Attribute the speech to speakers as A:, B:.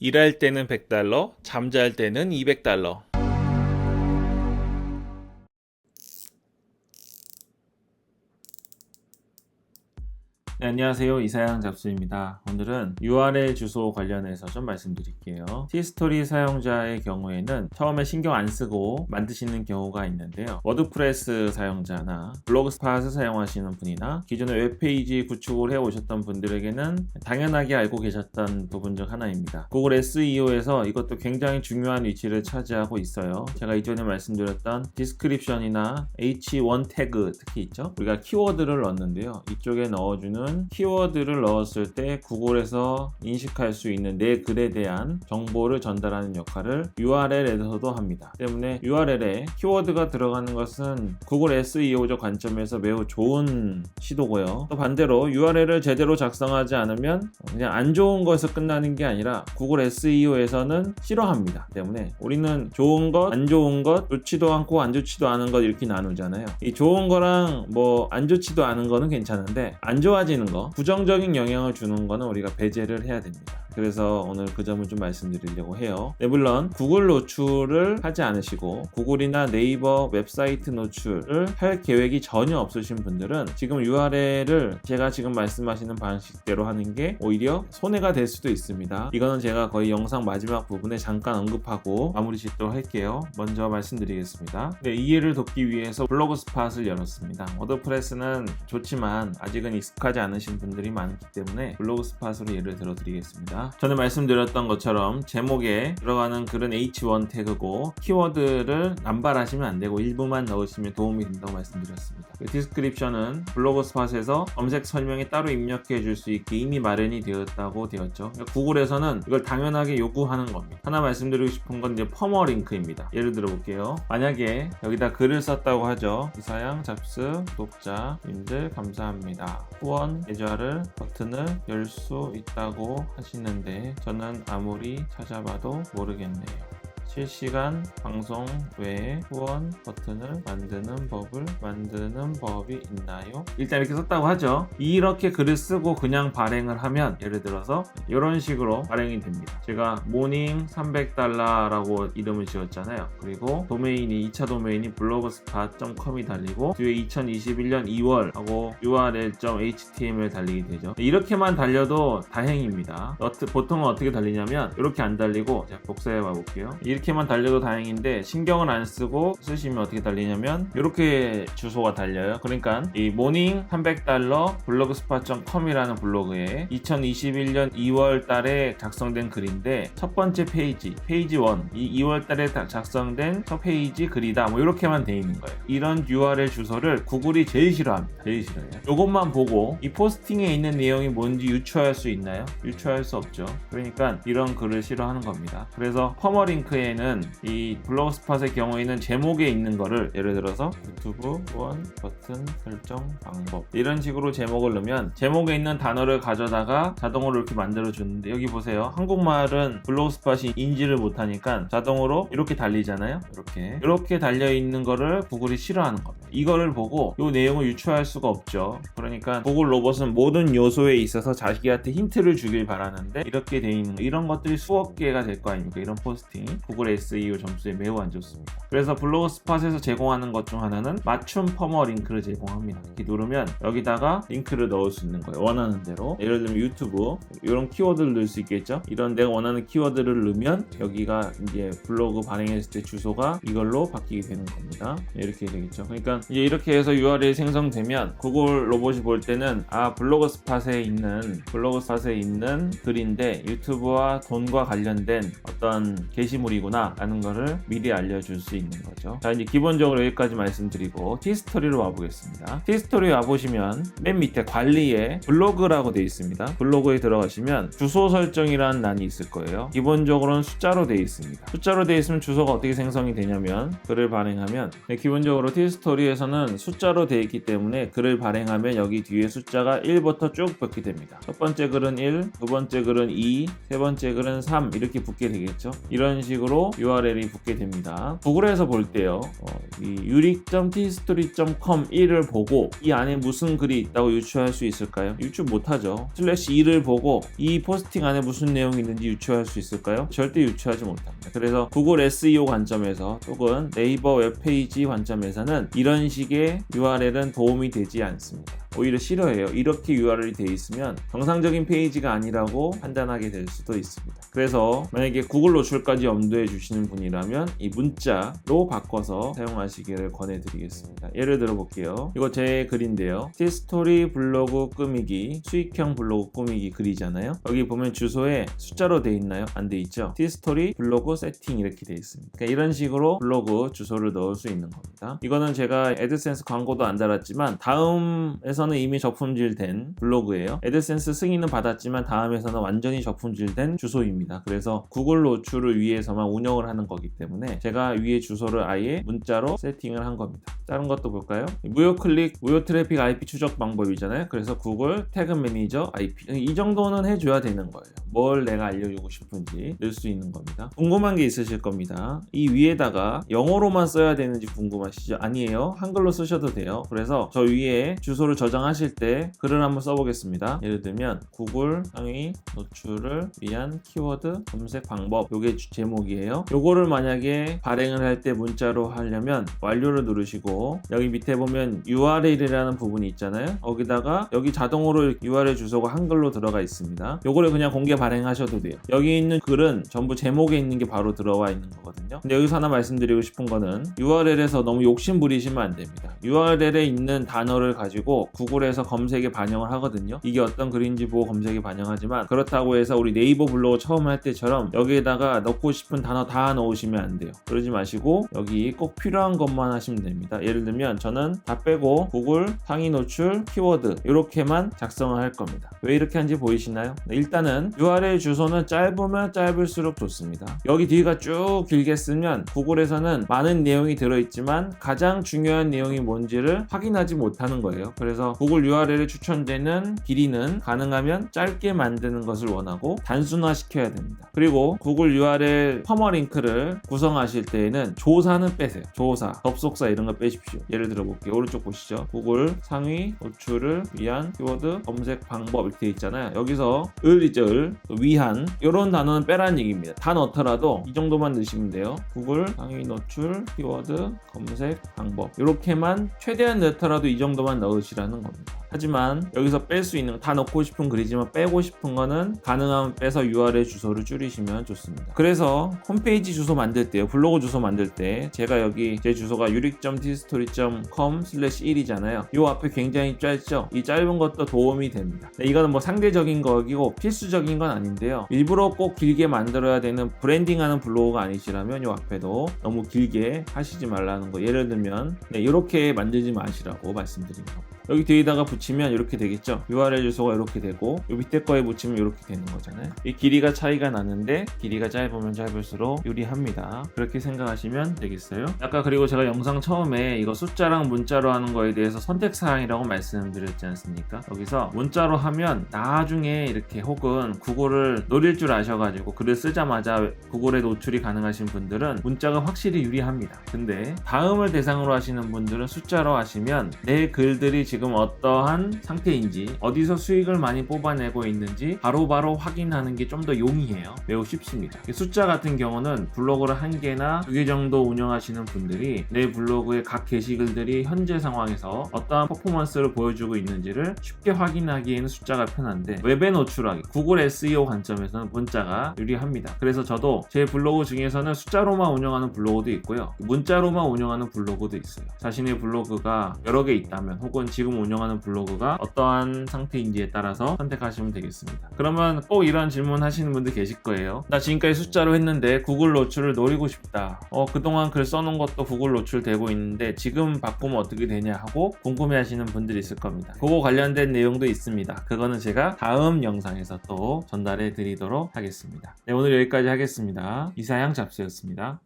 A: 일할 때는 $100, 잠잘 때는 $200. 네, 안녕하세요. 이사양 잡수입니다. 오늘은 URL 주소 관련해서 좀 말씀드릴게요. 티스토리 사용자의 경우에는 처음에 신경 안 쓰고 만드시는 경우가 있는데요. 워드프레스 사용자나 블로그스팟을 사용하시는 분이나 기존에 웹페이지 구축을 해오셨던 분들에게는 당연하게 알고 계셨던 부분 중 하나입니다. 구글 SEO에서 이것도 굉장히 중요한 위치를 차지하고 있어요. 제가 이전에 말씀드렸던 디스크립션이나 H1 태그 특히 있죠. 우리가 키워드를 넣는데요. 이쪽에 넣어주는 키워드를 넣었을 때 구글에서 인식할 수 있는 내 글에 대한 정보를 전달하는 역할을 URL에서도 합니다. 때문에 URL에 키워드가 들어가는 것은 구글 SEO적 관점에서 매우 좋은 시도고요. 또 반대로 URL을 제대로 작성하지 않으면 그냥 안 좋은 것에서 끝나는 게 아니라 구글 SEO에서는 싫어합니다. 때문에 우리는 좋은 것, 안 좋은 것, 좋지도 않고 안 좋지도 않은 것 이렇게 나누잖아요. 이 좋은 거랑 뭐 안 좋지도 않은 거는 괜찮은데 안 좋아지는 거, 부정적인 영향을 주는 거는 우리가 배제를 해야 됩니다. 그래서 오늘 그 점을 좀 말씀드리려고 해요. 네, 물론 구글 노출을 하지 않으시고 구글이나 네이버 웹사이트 노출을 할 계획이 전혀 없으신 분들은 지금 URL을 제가 지금 말씀하시는 방식대로 하는 게 오히려 손해가 될 수도 있습니다. 이거는 제가 거의 영상 마지막 부분에 잠깐 언급하고 마무리 짓도록 할게요. 먼저 말씀드리겠습니다. 네, 이해를 돕기 위해서 블로그 스팟을 열었습니다. 워드프레스는 좋지만 아직은 익숙하지 않으신 분들이 많기 때문에 블로그 스팟으로 예를 들어 드리겠습니다. 전에 말씀드렸던 것처럼 제목에 들어가는 글은 H1 태그고 키워드를 남발하시면 안 되고 일부만 넣으시면 도움이 된다고 말씀드렸습니다. 디스크립션은 블로그 스팟에서 검색 설명에 따로 입력해 줄 수 있게 이미 마련이 되었다고 되었죠. 그러니까 구글에서는 이걸 당연하게 요구하는 겁니다. 하나 말씀드리고 싶은 건 이제 퍼머링크입니다. 예를 들어 볼게요. 만약에 여기다 글을 썼다고 하죠. 이사양 잡스 구독자님들 감사합니다. 후원 계좌를 버튼을 열 수 있다고 하시는데 저는 아무리 찾아봐도 모르겠네요. 실시간 방송 외에 후원 버튼을 만드는 법이 있나요? 일단 이렇게 썼다고 하죠. 이렇게 글을 쓰고 그냥 발행을 하면 예를 들어서 이런 식으로 발행이 됩니다. 제가 모닝 $300라고 이름을 지었잖아요. 그리고 도메인이 2차 도메인이 blogspot.com이 달리고 뒤에 2021년 2월 하고 url.html 달리게 되죠. 이렇게만 달려도 다행입니다. 보통은 어떻게 달리냐면 이렇게 안 달리고 제가 복사해 봐 볼게요. 이렇게만 달려도 다행인데 신경을 안 쓰고 쓰시면 어떻게 달리냐면 이렇게 주소가 달려요. 그러니까 이 morning $300 blogspot.com이라는 블로그에 2021년 2월 달에 작성된 글인데 첫 번째 페이지 1 이 2월 달에 작성된 첫 페이지 글이다. 뭐 이렇게만 돼 있는 거예요. 이런 URL 주소를 구글이 제일 싫어합니다. 제일 싫어해요. 이것만 보고 이 포스팅에 있는 내용이 뭔지 유추할 수 있나요? 유추할 수 없죠. 그러니까 이런 글을 싫어하는 겁니다. 그래서 퍼머링크에 이 블로그 스팟의 경우에는 제목에 있는 거를 예를 들어서 유튜브 후원 버튼 설정 방법 이런 식으로 제목을 넣으면 제목에 있는 단어를 가져다가 자동으로 이렇게 만들어 주는데 여기 보세요. 한국말은 블로그 스팟이 인지를 못하니까 자동으로 이렇게 달리잖아요. 이렇게 달려 있는 거를 구글이 싫어하는 겁니다. 이거를 보고 이 내용을 유추할 수가 없죠. 그러니까 구글 로봇은 모든 요소에 있어서 자기한테 힌트를 주길 바라는데 이렇게 돼 있는 이런 것들이 수억 개가 될 거 아닙니까? 이런 포스팅이 구글 SEO 점수에 매우 안 좋습니다. 그래서 블로그 스팟에서 제공하는 것 중 하나는 맞춤 퍼머 링크를 제공합니다. 이렇게 누르면 여기다가 링크를 넣을 수 있는 거예요. 원하는 대로. 예를 들면 유튜브 이런 키워드를 넣을 수 있겠죠. 이런 내가 원하는 키워드를 넣으면 여기가 이제 블로그 발행했을 때 주소가 이걸로 바뀌게 되는 겁니다. 이렇게 되겠죠. 그러니까 이제 이렇게 해서 URL이 생성되면 구글 로봇이 볼 때는 블로그 스팟에 있는 글인데 유튜브와 돈과 관련된 어떤 게시물이구나 라는 거를 미리 알려줄 수 있는 거죠. 자, 이제 기본적으로 여기까지 말씀드리고 티스토리로 와보겠습니다. 티스토리 와보시면 맨 밑에 관리에 블로그라고 되어 있습니다. 블로그에 들어가시면 주소 설정이라는 란이 있을 거예요. 기본적으로는 숫자로 되어 있습니다. 숫자로 되어 있으면 주소가 어떻게 생성이 되냐면 글을 발행하면 기본적으로 티스토리에서는 숫자로 되어 있기 때문에 글을 발행하면 여기 뒤에 숫자가 1부터 쭉 붙게 됩니다. 첫 번째 글은 1, 두 번째 글은 2, 세 번째 글은 3 이렇게 붙게 되겠죠. 되겠죠. 이런 식으로 URL이 붙게 됩니다. 구글에서 볼 때요, 이 유릭.tstory.com 1을 보고 이 안에 무슨 글이 있다고 유추할 수 있을까요? 유추 못하죠. /2를 보고 이 포스팅 안에 무슨 내용이 있는지 유추할 수 있을까요? 절대 유추하지 못합니다. 그래서 구글 SEO 관점에서 혹은 네이버 웹페이지 관점에서는 이런 식의 URL은 도움이 되지 않습니다. 오히려 싫어해요. 이렇게 URL이 돼 있으면 정상적인 페이지가 아니라고 판단하게 될 수도 있습니다. 그래서 만약에 구글 노출까지 염두에 주시는 분이라면 이 문자로 바꿔서 사용하시기를 권해드리겠습니다. 예를 들어 볼게요. 이거 제 글인데요. 티스토리 블로그 꾸미기, 수익형 블로그 꾸미기 글이잖아요. 여기 보면 주소에 숫자로 돼 있나요? 안 돼 있죠. 티스토리 블로그 세팅 이렇게 돼 있습니다. 그러니까 이런 식으로 블로그 주소를 넣을 수 있는 겁니다. 이거는 제가 애드센스 광고도 안 달았지만 다음에서는 이미 저품질된 블로그예요. 애드센스 승인은 받았지만 다음에서는 완전히 저품질된 주소입니다. 그래서 구글 노출을 위해서만 운영을 하는 거기 때문에 제가 위에 주소를 아예 문자로 세팅을 한 겁니다. 다른 것도 볼까요? 무료 클릭, 무료 트래픽 IP 추적 방법이잖아요. 그래서 구글 태그 매니저 IP 이 정도는 해줘야 되는 거예요. 뭘 내가 알려주고 싶은지 넣을 수 있는 겁니다. 궁금한 게 있으실 겁니다. 이 위에다가 영어로만 써야 되는지 궁금하시죠? 아니에요. 한글로 쓰셔도 돼요. 그래서 저 위에 주소를 저장하실 때 글을 한번 써보겠습니다. 예를 들면 구글 상위 노출을 위한 키워드 검색 방법, 요게 제목이에요. 요거를 만약에 발행을 할 때 문자로 하려면 완료를 누르시고 여기 밑에 보면 URL이라는 부분이 있잖아요. 거기다가 여기 자동으로 URL 주소가 한글로 들어가 있습니다. 요거를 그냥 공개 발행하셔도 돼요. 여기 있는 글은 전부 제목에 있는 게 바로 들어와 있는 거거든요. 근데 여기서 하나 말씀드리고 싶은 거는 URL에서 너무 욕심 부리시면 안 됩니다. URL에 있는 단어를 가지고 구글에서 검색에 반영을 하거든요. 이게 어떤 글인지 보고 검색에 반영하지만 그렇다고 해서 우리 네이버 블로그 처음 할 때처럼 여기에다가 넣고 싶은 단어 다 넣으시면 안 돼요. 그러지 마시고 여기 꼭 필요한 것만 하시면 됩니다. 예를 들면 저는 다 빼고 구글 상위 노출 키워드 이렇게만 작성을 할 겁니다. 왜 이렇게 한지 보이시나요? 네, 일단은 URL 주소는 짧으면 짧을수록 좋습니다. 여기 뒤가 쭉 길게 쓰면 구글에서는 많은 내용이 들어있지만 가장 중요한 내용이 뭔지를 확인하지 못하는 거예요. 그래서 구글 URL에 추천되는 길이는 가능하면 짧게 만드는 것을 원하고 단순화시켜야 됩니다. 그리고 구글 URL 퍼머링크를 구성하실 때에는 조사는 빼세요. 조사, 접속사 이런 거 빼십시오. 예를 들어 볼게요. 오른쪽 보시죠. 구글 상위 노출을 위한 키워드 검색 방법 이렇게 돼 있잖아요. 여기서 을이죠. 을, 위한 이런 단어는 빼라는 얘기입니다. 다 넣더라도 이 정도만 넣으시면 돼요. 구글 상위 노출 키워드 검색 방법 이렇게만 최대한 넣더라도 이 정도만 넣으시라는 겁니다. 하지만 여기서 뺄 수 있는 다 넣고 싶은 글이지만 빼고 싶은 거는 가능하면 빼서 URL 주소를 줄이시면 좋습니다. 그래서 홈페이지 주소 만들 때요, 블로그 주소 만들 때 제가 여기 제 주소가 yurik.tstory.com/1이잖아요. 이 앞에 굉장히 짧죠? 이 짧은 것도 도움이 됩니다. 이거는 뭐 상대적인 거이고 필수적인 건 아닌데요. 일부러 꼭 길게 만들어야 되는 브랜딩하는 블로그가 아니시라면 이 앞에도 너무 길게 하시지 말라는 거. 예를 들면 이렇게 만들지 마시라고 말씀드린 겁니다. 여기 뒤에다가 붙이면 이렇게 되겠죠. URL 주소가 이렇게 되고 이 밑에 거에 붙이면 이렇게 되는 거잖아요. 이 길이가 차이가 나는데 길이가 짧으면 짧을수록 유리합니다. 그렇게 생각하시면 되겠어요. 아까 그리고 제가 영상 처음에 이거 숫자랑 문자로 하는 거에 대해서 선택사항이라고 말씀드렸지 않습니까? 여기서 문자로 하면 나중에 이렇게 혹은 구글을 노릴 줄 아셔가지고 글을 쓰자마자 구글에 노출이 가능하신 분들은 문자가 확실히 유리합니다. 근데 다음을 대상으로 하시는 분들은 숫자로 하시면 내 글들이 지금 어떠한 상태인지 어디서 수익을 많이 뽑아내고 있는지 바로바로 확인하는 게 좀 더 용이해요. 매우 쉽습니다. 숫자 같은 경우는 블로그를 1개나 2개 정도 운영하시는 분들이 내 블로그의 각 게시글들이 현재 상황에서 어떠한 퍼포먼스를 보여주고 있는지를 쉽게 확인하기에는 숫자가 편한데 웹에 노출하기, 구글 SEO 관점에서는 문자가 유리합니다. 그래서 저도 제 블로그 중에서는 숫자로만 운영하는 블로그도 있고요, 문자로만 운영하는 블로그도 있어요. 자신의 블로그가 여러 개 있다면 혹은 지금 운영하는 블로그가 어떠한 상태인지에 따라서 선택하시면 되겠습니다. 그러면 꼭 이런 질문 하시는 분들 계실 거예요. 나 지금까지 숫자로 했는데 구글 노출을 노리고 싶다. 그동안 글 써놓은 것도 구글 노출 되고 있는데 지금 바꾸면 어떻게 되냐 하고 궁금해 하시는 분들이 있을 겁니다. 그거 관련된 내용도 있습니다. 그거는 제가 다음 영상에서 또 전달해 드리도록 하겠습니다. 네, 오늘 여기까지 하겠습니다. 이사양 잡스였습니다.